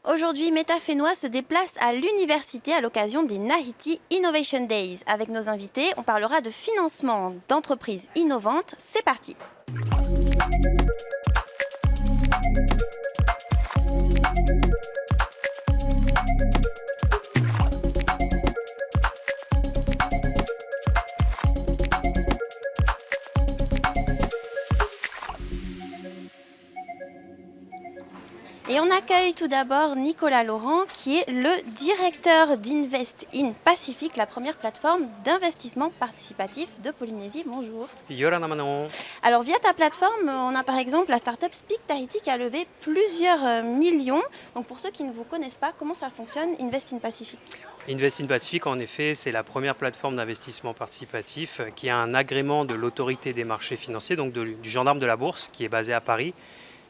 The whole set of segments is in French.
Aujourd'hui, Métafénois se déplace à l'université à l'occasion des Nahiti Innovation Days. Avec nos invités, on parlera de financement d'entreprises innovantes. C'est parti. Et on accueille tout d'abord Nicolas Laurent, qui est le directeur d'Invest in Pacific, la première plateforme d'investissement participatif de Polynésie. Bonjour. Yorana Manon. Alors via ta plateforme, on a par exemple la startup Speak Tahiti qui a levé plusieurs millions. Donc pour ceux qui ne vous connaissent pas, comment ça fonctionne Invest in Pacific? Invest in Pacific, en effet, c'est la première plateforme d'investissement participatif qui a un agrément de l'autorité des marchés financiers, donc du gendarme de la bourse, qui est basé à Paris,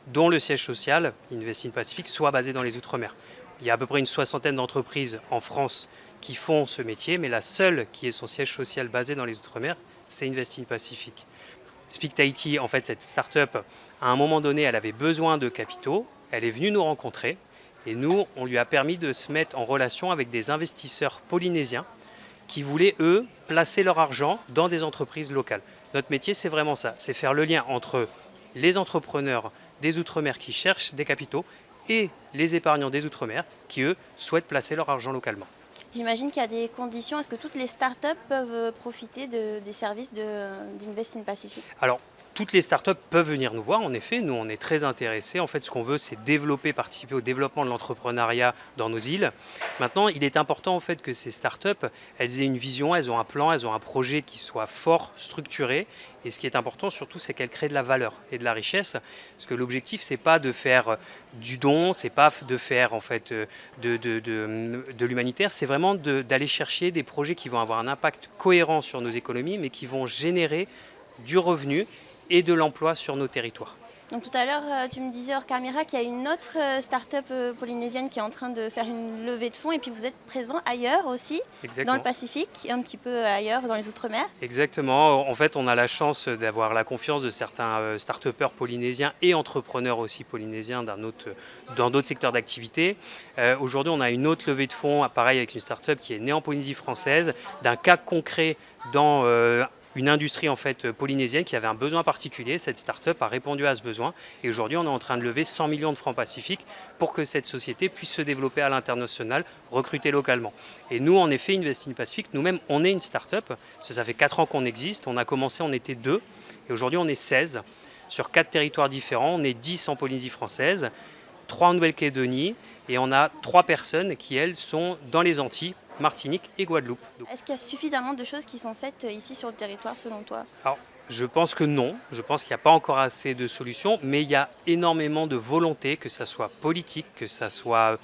dont le siège social, Invest in Pacific, soit basé dans les Outre-mer. Il y a à peu près une soixantaine d'entreprises en France qui font ce métier, mais la seule qui ait son siège social basé dans les Outre-mer, c'est Invest in Pacific. Speak Tahiti, en fait, cette start-up, à un moment donné, elle avait besoin de capitaux. Elle est venue nous rencontrer et nous, on lui a permis de se mettre en relation avec des investisseurs polynésiens qui voulaient, eux, placer leur argent dans des entreprises locales. Notre métier, c'est vraiment ça, c'est faire le lien entre les entrepreneurs des Outre-mer qui cherchent des capitaux et les épargnants des Outre-mer qui, eux, souhaitent placer leur argent localement. J'imagine qu'il y a des conditions. Est-ce que toutes les startups peuvent profiter des services d'Invest in Pacific? Alors, toutes les startups peuvent venir nous voir, en effet. Nous, on est très intéressés. En fait, ce qu'on veut, c'est développer, participer au développement de l'entrepreneuriat dans nos îles. Maintenant, il est important en fait, que ces startups, elles aient une vision, elles ont un plan, elles ont un projet qui soit fort, structuré. Et ce qui est important surtout, c'est qu'elles créent de la valeur et de la richesse. Parce que l'objectif, c'est pas de faire du don, c'est pas de faire en fait de l'humanitaire, c'est vraiment d'aller chercher des projets qui vont avoir un impact cohérent sur nos économies, mais qui vont générer du revenu et de l'emploi sur nos territoires. Donc tout à l'heure, tu me disais hors caméra qu'il y a une autre start-up polynésienne qui est en train de faire une levée de fonds et puis vous êtes présent ailleurs aussi, Exactement. dans le Pacifique, et un petit peu ailleurs dans les Outre-mer. Exactement. En fait, on a la chance d'avoir la confiance de certains start-upers polynésiens et entrepreneurs aussi polynésiens dans d'autres secteurs d'activité. Aujourd'hui, on a une autre levée de fonds, pareil avec une start-up qui est née en Polynésie française, d'un cas concret dans une industrie en fait polynésienne qui avait un besoin particulier. Cette start-up a répondu à ce besoin et aujourd'hui on est en train de lever 100 millions de francs pacifiques pour que cette société puisse se développer à l'international, recruter localement. Et nous en effet, Invest in Pacific, nous-mêmes on est une start-up, ça fait 4 ans qu'on existe, on a commencé, on était 2 et aujourd'hui on est 16 sur 4 territoires différents, on est 10 en Polynésie française, 3 en Nouvelle-Calédonie et on a 3 personnes qui elles sont dans les Antilles, Martinique et Guadeloupe. Est-ce qu'il y a suffisamment de choses qui sont faites ici sur le territoire selon toi? Alors, je pense que non, je pense qu'il n'y a pas encore assez de solutions, mais il y a énormément de volonté, que ça soit politique, que ça soit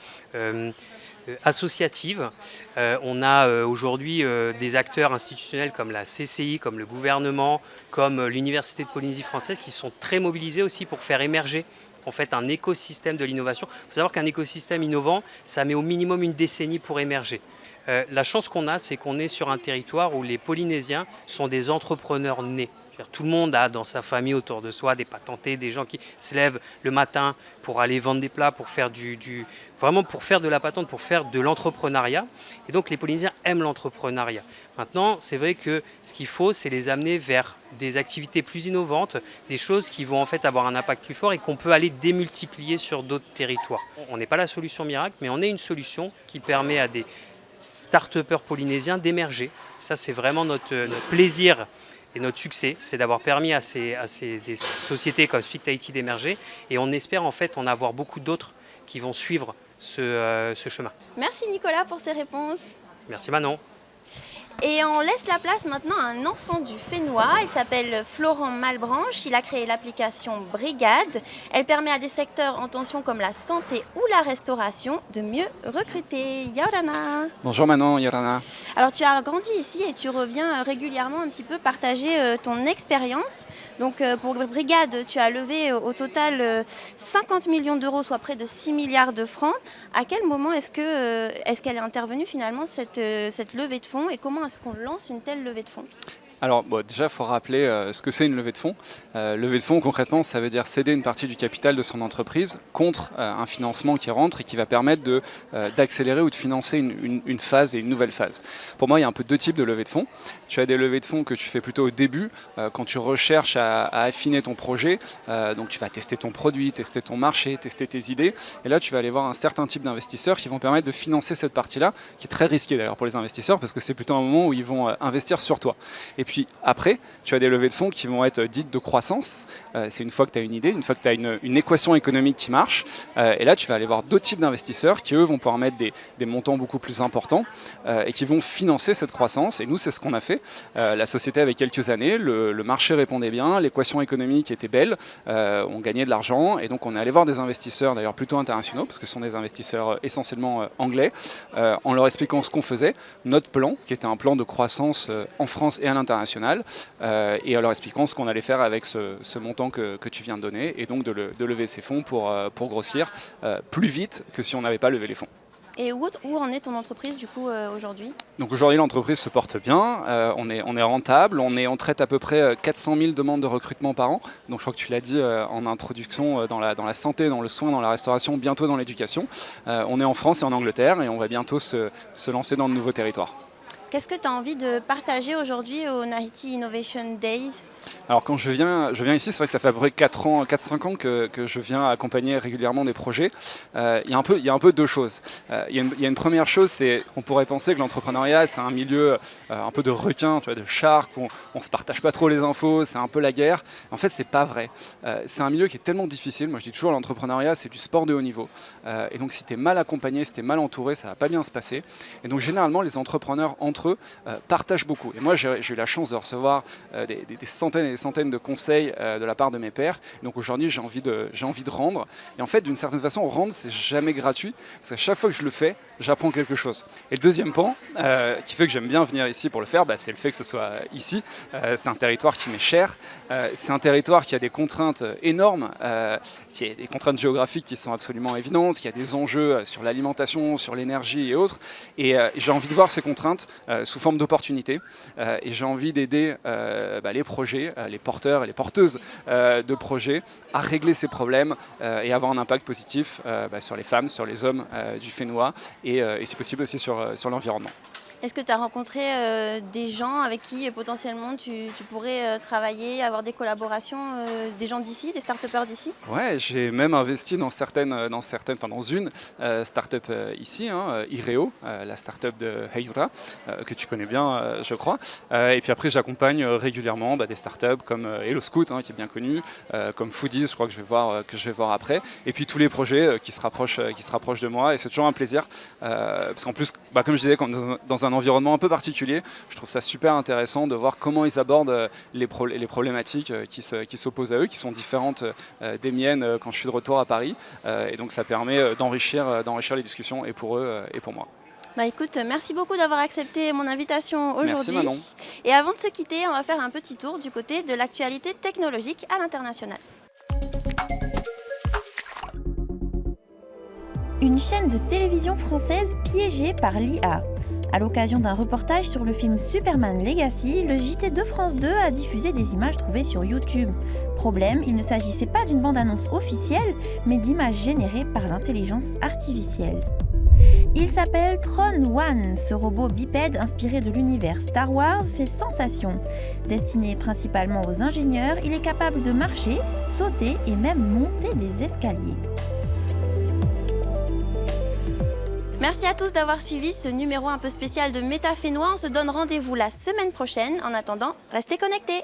associative. On a aujourd'hui des acteurs institutionnels comme la CCI, comme le gouvernement, comme l'Université de Polynésie française qui sont très mobilisés aussi pour faire émerger en fait un écosystème de l'innovation. Il faut savoir qu'un écosystème innovant, ça met au minimum une décennie pour émerger. La chance qu'on a, c'est qu'on est sur un territoire où les Polynésiens sont des entrepreneurs nés. Tout le monde a dans sa famille autour de soi des patentés, des gens qui se lèvent le matin pour aller vendre des plats, pour faire vraiment pour faire de la patente, pour faire de l'entrepreneuriat. Et donc les Polynésiens aiment l'entrepreneuriat. Maintenant, c'est vrai que ce qu'il faut, c'est les amener vers des activités plus innovantes, des choses qui vont en fait avoir un impact plus fort et qu'on peut aller démultiplier sur d'autres territoires. On n'est pas la solution miracle, mais on est une solution qui permet à des start-upers polynésiens d'émerger. Ça, c'est vraiment notre plaisir et notre succès, c'est d'avoir permis à des sociétés comme Speak Tahiti d'émerger. Et on espère en fait en avoir beaucoup d'autres qui vont suivre ce chemin. Merci Nicolas pour ces réponses. Merci Manon. Et on laisse la place maintenant à un enfant du Fénois. Il s'appelle Florent Malbranche. Il a créé l'application Brigade. Elle permet à des secteurs en tension comme la santé ou la restauration de mieux recruter. Yorana. Bonjour Manon, Yorana. Alors tu as grandi ici et tu reviens régulièrement un petit peu partager ton expérience. Donc pour Brigade, tu as levé au total 50 millions d'euros, soit près de 6 milliards de francs. À quel moment est-ce qu'elle est intervenue finalement cette levée de fonds et comment est-ce qu'on lance une telle levée de fonds? Alors déjà, il faut rappeler ce que c'est une levée de fonds. Levée de fonds, concrètement, ça veut dire céder une partie du capital de son entreprise contre un financement qui rentre et qui va permettre d'accélérer ou de financer une phase et une nouvelle phase. Pour moi, il y a un peu deux types de levées de fonds. Tu as des levées de fonds que tu fais plutôt au début, quand tu recherches à affiner ton projet. Donc tu vas tester ton produit, tester ton marché, tester tes idées. Et là, tu vas aller voir un certain type d'investisseurs qui vont permettre de financer cette partie-là, qui est très risquée d'ailleurs pour les investisseurs, parce que c'est plutôt un moment où ils vont investir sur toi. Et puis après, tu as des levées de fonds qui vont être dites de croissance. C'est une fois que tu as une idée, une fois que tu as une équation économique qui marche. Et là, tu vas aller voir d'autres types d'investisseurs qui, eux, vont pouvoir mettre des montants beaucoup plus importants et qui vont financer cette croissance. Et nous, c'est ce qu'on a fait. La société avait quelques années, le marché répondait bien, l'équation économique était belle, on gagnait de l'argent. Et donc, on est allé voir des investisseurs, d'ailleurs plutôt internationaux, parce que ce sont des investisseurs essentiellement anglais, en leur expliquant ce qu'on faisait, notre plan, qui était un plan de croissance en France et à l'international, et en leur expliquant ce qu'on allait faire avec ce montant que tu viens de donner, et donc de lever ces fonds pour grossir plus vite que si on n'avait pas levé les fonds. Et où en est ton entreprise du coup aujourd'hui? Donc aujourd'hui l'entreprise se porte bien, on est rentable, on traite à peu près 400 000 demandes de recrutement par an. Donc je crois que tu l'as dit en introduction, dans la santé, dans le soin, dans la restauration, bientôt dans l'éducation. On est en France et en Angleterre et on va bientôt se lancer dans de nouveaux territoires. Qu'est-ce que tu as envie de partager aujourd'hui au Nahiti Innovation Days? Alors quand je viens ici, c'est vrai que ça fait à peu près 4-5 ans que je viens accompagner régulièrement des projets. Il y a un peu deux choses. Il y a une première chose, c'est on pourrait penser que l'entrepreneuriat c'est un milieu un peu de requin, tu vois, de shark, où on se partage pas trop les infos, c'est un peu la guerre. En fait, c'est pas vrai. C'est un milieu qui est tellement difficile. Moi, je dis toujours l'entrepreneuriat, c'est du sport de haut niveau. Et donc, si tu es mal accompagné, si tu es mal entouré, ça va pas bien se passer. Et donc, généralement, les entrepreneurs entre eux partagent beaucoup. Et moi, j'ai eu la chance de recevoir des centaines et des centaines de conseils de la part de mes pairs. Donc aujourd'hui, j'ai envie de rendre. Et en fait, d'une certaine façon, rendre, c'est jamais gratuit. Parce qu'à chaque fois que je le fais, j'apprends quelque chose. Et le deuxième pan, qui fait que j'aime bien venir ici pour le faire, c'est le fait que ce soit ici. C'est un territoire qui m'est cher. C'est un territoire qui a des contraintes énormes, qui a des contraintes géographiques qui sont absolument évidentes, qui a des enjeux sur l'alimentation, sur l'énergie et autres. Et j'ai envie de voir ces contraintes sous forme d'opportunités. Et j'ai envie d'aider les projets, les porteurs et les porteuses de projets à régler ces problèmes et avoir un impact positif sur les femmes, sur les hommes du Fénois et si possible aussi sur l'environnement. Est-ce que tu as rencontré des gens avec qui potentiellement tu pourrais travailler, avoir des collaborations, des gens d'ici, des start-upers d'ici? Ouais, j'ai même investi dans une start-up ici, Ireo, la start-up de Heura, que tu connais bien, je crois. Et puis après, j'accompagne régulièrement des start-up comme Hello Scout, qui est bien connu, comme Foodies, je crois que je vais voir après. Et puis tous les projets qui se rapprochent de moi. Et c'est toujours un plaisir, parce qu'en plus, comme je disais, dans un environnement un peu particulier, je trouve ça super intéressant de voir comment ils abordent les problématiques qui s'opposent à eux, qui sont différentes des miennes quand je suis de retour à Paris. Et donc ça permet d'enrichir les discussions et pour eux et pour moi. Écoute, merci beaucoup d'avoir accepté mon invitation aujourd'hui. Merci Manon. Et avant de se quitter, on va faire un petit tour du côté de l'actualité technologique à l'international. Une chaîne de télévision française piégée par l'IA. À l'occasion d'un reportage sur le film Superman Legacy, le JT de France 2 a diffusé des images trouvées sur YouTube. Problème, il ne s'agissait pas d'une bande-annonce officielle, mais d'images générées par l'intelligence artificielle. Il s'appelle Tron One. Ce robot bipède inspiré de l'univers Star Wars fait sensation. Destiné principalement aux ingénieurs, il est capable de marcher, sauter et même monter des escaliers. Merci à tous d'avoir suivi ce numéro un peu spécial de Méta Fénois. On se donne rendez-vous la semaine prochaine. En attendant, restez connectés.